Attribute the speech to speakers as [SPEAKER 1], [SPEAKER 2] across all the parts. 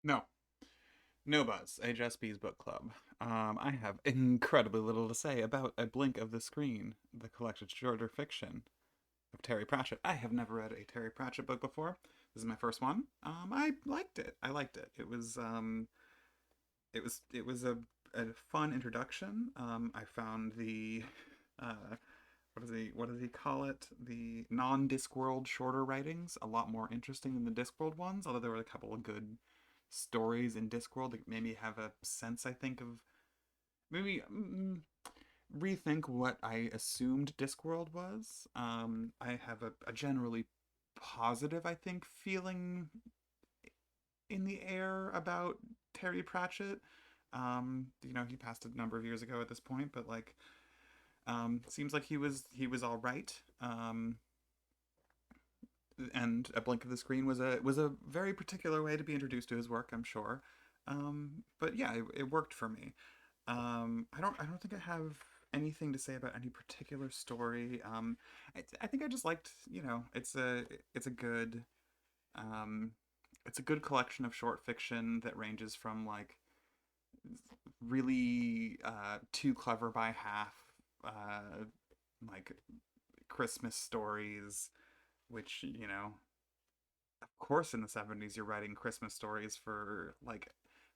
[SPEAKER 1] No, no buzz. HSB's book club. I have incredibly little to say about A Blink of the Screen, the collected shorter fiction of Terry Pratchett. I have never read a Terry Pratchett book before. This is my first one. I liked it. I liked it. It was a fun introduction. I found the what does he call it? The non-Discworld shorter writings a lot more interesting than the Discworld ones. Although there were a couple of good stories in Discworld that made me have a sense, I think, of maybe rethink what I assumed Discworld was. I have a generally positive, I think, feeling in the air about Terry Pratchett. He passed a number of years ago at this point, but like, seems like he was all right. And A Blink of the Screen was a very particular way to be introduced to his work, I'm sure. But yeah, it worked for me. I don't think I have anything to say about any particular story. I think I just liked, it's a good um, it's a good collection of short fiction that ranges from like really too clever by half, like Christmas stories, which of course in the 70s you're writing Christmas stories for like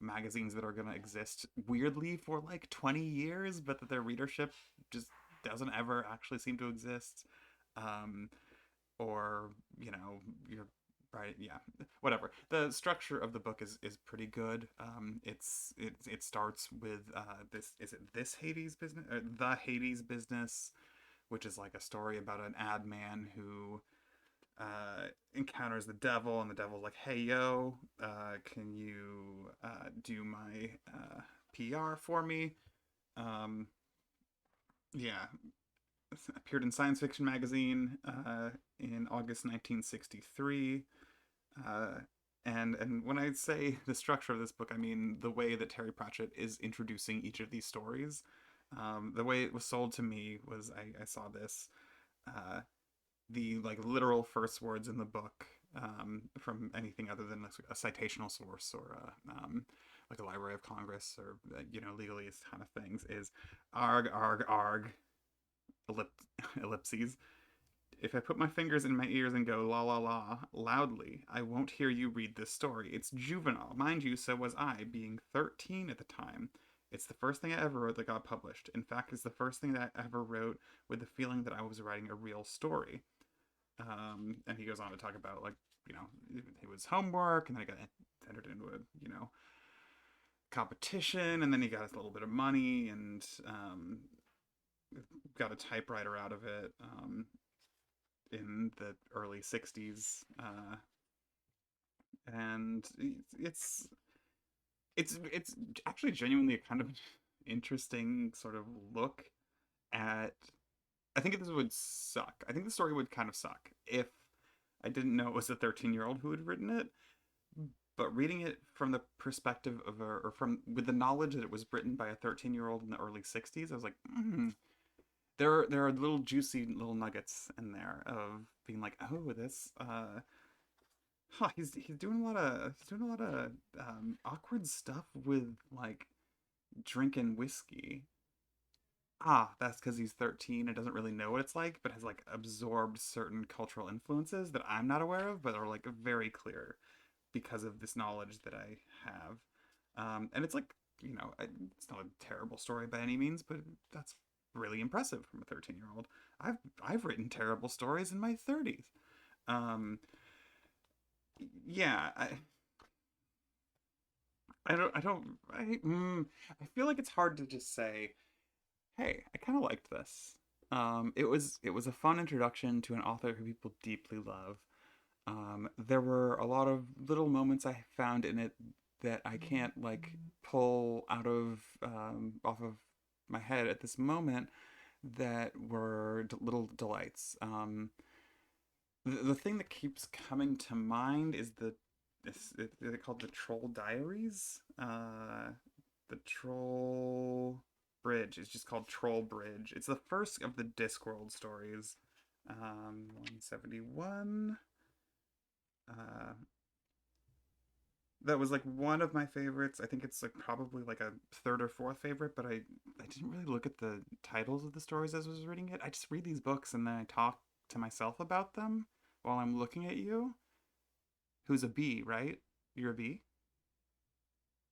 [SPEAKER 1] magazines that are going to exist weirdly for like 20 years but that their readership just doesn't ever actually seem to exist. um or you're right, yeah, whatever. The structure of the book is pretty good. It starts with this, is it this Hades business, or the Hades business, which is like a story about an ad man who encounters the devil, and the devil's like, "Hey, yo, can you do my PR for me?" Um, yeah, appeared in Science Fiction magazine in August 1963. Uh, and when I say the structure of this book, I mean the way that Terry Pratchett is introducing each of these stories. The way it was sold to me was I saw this. Uh, the like literal first words in the book, from anything other than a citational source or like a Library of Congress or legally kind of things, is arg arg arg ellipses. If I put my fingers in my ears and go la la la loudly, I won't hear you read this story. It's juvenile. Mind you, so was I, being 13 at the time. It's the first thing I ever wrote that got published. In fact, it's the first thing that I ever wrote with the feeling that I was writing a real story. And he goes on to talk about, like, it was homework, and then I got entered into a, competition, and then he got a little bit of money, and got a typewriter out of it. In the early 60s, and it's actually genuinely a kind of interesting sort of look at. I think this would suck. I think the story would kind of suck if I didn't know it was a 13-year-old who had written it. But reading it from the perspective of or from with the knowledge that it was written by a 13-year-old in the early 60s, I was like, there are little juicy little nuggets in there of being like, oh, this he's doing a lot of awkward stuff with like drinking whiskey. That's because he's 13 and doesn't really know what it's like, but has like absorbed certain cultural influences that I'm not aware of, but are like very clear because of this knowledge that I have. And it's like, it's not a terrible story by any means, but that's really impressive from a 13-year-old. I've written terrible stories in my 30s. Um, yeah, I feel like it's hard to just say, hey, I kind of liked this. It was a fun introduction to an author who people deeply love. There were a lot of little moments I found in it that I can't like pull out of off of my head at this moment that were little delights. The thing that keeps coming to mind is is it called the Troll Diaries? The Troll Bridge. It's just called Troll Bridge. It's the first of the Discworld stories. 171. Uh, that was like one of my favorites. I think it's like probably like a third or fourth favorite, but I didn't really look at the titles of the stories as I was reading it. I just read these books and then I talk to myself about them while I'm looking at you. Who's a bee, right? You're a bee.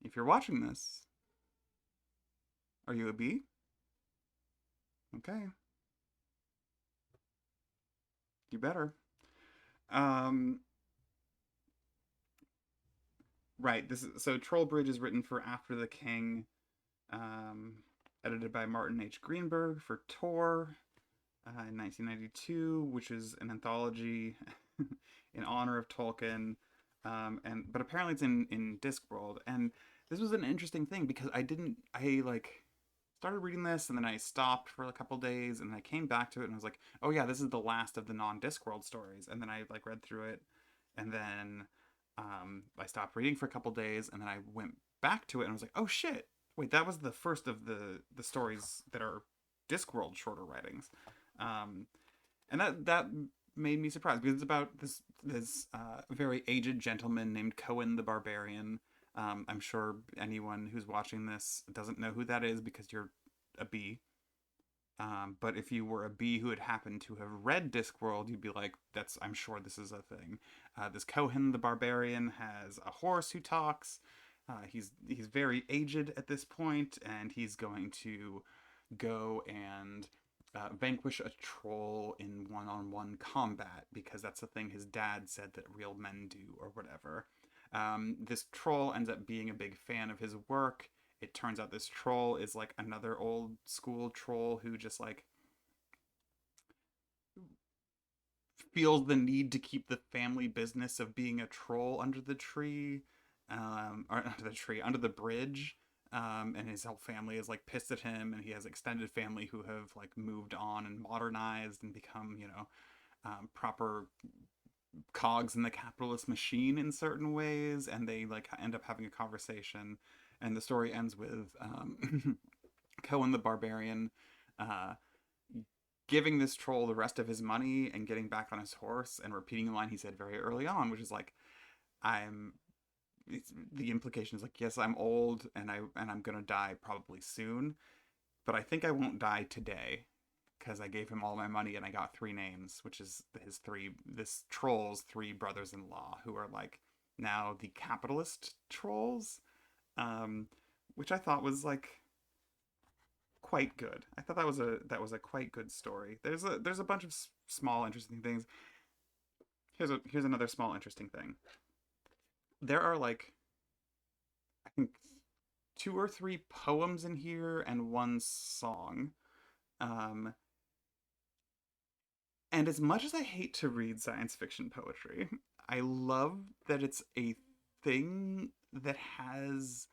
[SPEAKER 1] If you're watching this, are you a bee? Okay, you better. Um, right. This is so Trollbridge is written for After the King, um, edited by Martin H. Greenberg for Tor in 1992, which is an anthology in honor of Tolkien. And but apparently it's in Discworld, and this was an interesting thing because I like started reading this and then I stopped for a couple days and then I came back to it and I was like, oh yeah, this is the last of the non Discworld stories. And then I like read through it and then I stopped reading for a couple days and then I went back to it and I was like, oh shit, wait, that was the first of the stories that are Discworld shorter writings. Um, and that made me surprised because it's about this very aged gentleman named Cohen the Barbarian. I'm sure anyone who's watching this doesn't know who that is because you're a bee. But if you were a bee who had happened to have read Discworld, you'd be like, "That's I'm sure this is a thing." This Cohen the Barbarian has a horse who talks. He's very aged at this point, and he's going to go and vanquish a troll in one-on-one combat because that's the thing his dad said that real men do or whatever. This troll ends up being a big fan of his work. It turns out this troll is like another old school troll who just like feels the need to keep the family business of being a troll under the tree, or under the tree, under the bridge. And his whole family is like pissed at him, and he has extended family who have like moved on and modernized and become, proper cogs in the capitalist machine in certain ways, and they like end up having a conversation, and the story ends with Cohen the Barbarian uh, giving this troll the rest of his money and getting back on his horse and repeating a line he said very early on, which is like, "I'm." The implication is like, yes, I'm old and I'm gonna die probably soon, but I think I won't die today because I gave him all my money and I got three names, which is this troll's three brothers-in-law who are like now the capitalist trolls, um, which I thought was like quite good. I thought that was a quite good story. There's a bunch of small interesting things. Here's another small interesting thing. There are like I think two or three poems in here and one song. Um, and as much as I hate to read science fiction poetry, I love that it's a thing that has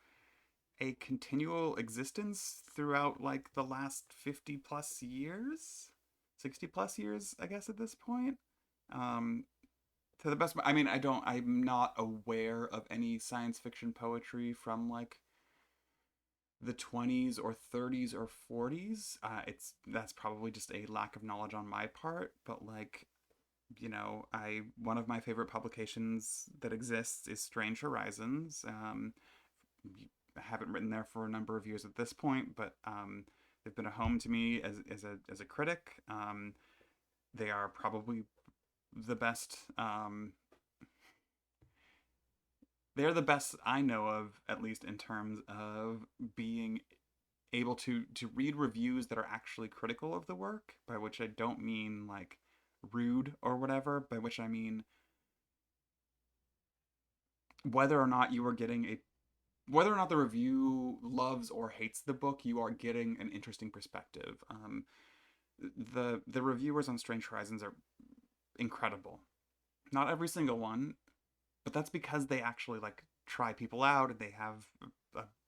[SPEAKER 1] a continual existence throughout like the last 50 plus years, 60 plus years, I guess, at this point. Um, to the best, I mean, I'm not aware of any science fiction poetry from like the 20s or 30s or 40s. That's probably just a lack of knowledge on my part, but like, I one of my favorite publications that exists is Strange Horizons. I haven't written there for a number of years at this point, but they've been a home to me as a critic. They are probably the best. They're the best I know of, at least in terms of being able to read reviews that are actually critical of the work, by which I don't mean like rude or whatever, by which I mean whether or not you are getting a whether or not the review loves or hates the book, you are getting an interesting perspective. The reviewers on Strange Horizons are incredible. Not every single one, but that's because they actually like try people out and they have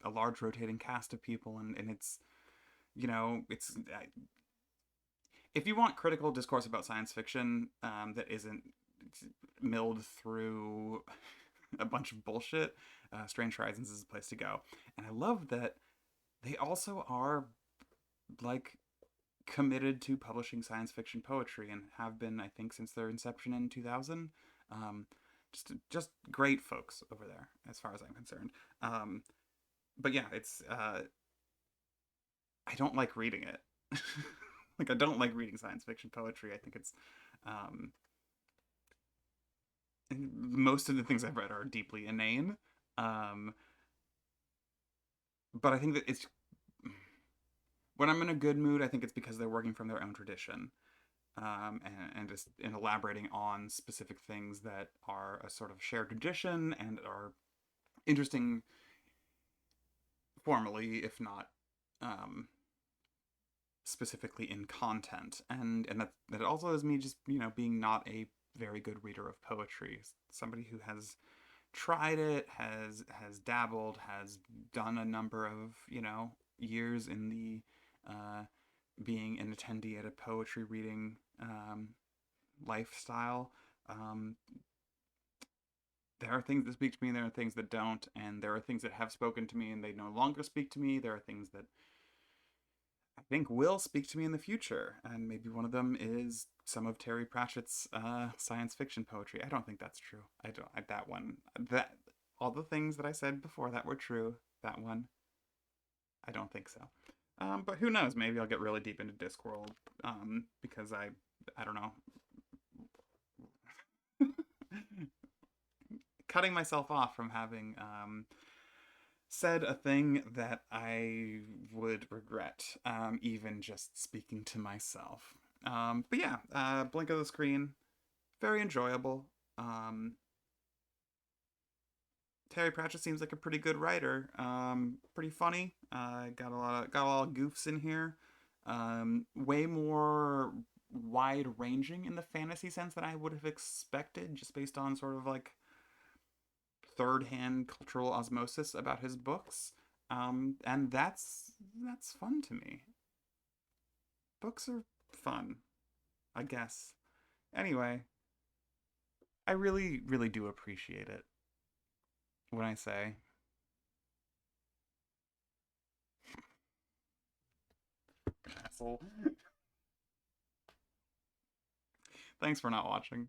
[SPEAKER 1] a large rotating cast of people, and it's it's if you want critical discourse about science fiction that isn't milled through a bunch of bullshit, Strange Horizons is a place to go. And I love that they also are like committed to publishing science fiction poetry and have been, I think, since their inception in 2000. Um, just great folks over there, as far as I'm concerned. Um, but yeah, it's I don't like reading it. Like I don't like reading science fiction poetry. I think it's um, most of the things I've read are deeply inane. Um, but I think that it's when I'm in a good mood, I think it's because they're working from their own tradition, and just in elaborating on specific things that are a sort of shared tradition and are interesting formally, if not um, specifically in content. And that also is me just being not a very good reader of poetry. Somebody who has tried it, has dabbled, has done a number of years in the uh, being an attendee at a poetry reading lifestyle. Um, there are things that speak to me, and there are things that don't, and there are things that have spoken to me and they no longer speak to me. There are things that I think will speak to me in the future, and maybe one of them is some of Terry Pratchett's science fiction poetry. I don't think that's true. I don't. That one. That all the things that I said before that were true. That one, I don't think so. But who knows? Maybe I'll get really deep into Discworld because I don't know. Cutting myself off from having said a thing that I would regret, even just speaking to myself. But yeah, Blink of the Screen, very enjoyable. Um, Terry Pratchett seems like a pretty good writer. Pretty funny. Got a lot of goofs in here. Way more wide ranging in the fantasy sense than I would have expected, just based on sort of like third hand cultural osmosis about his books. And that's fun to me. Books are fun, I guess. Anyway, I really, really do appreciate it when I say, asshole. Thanks for not watching.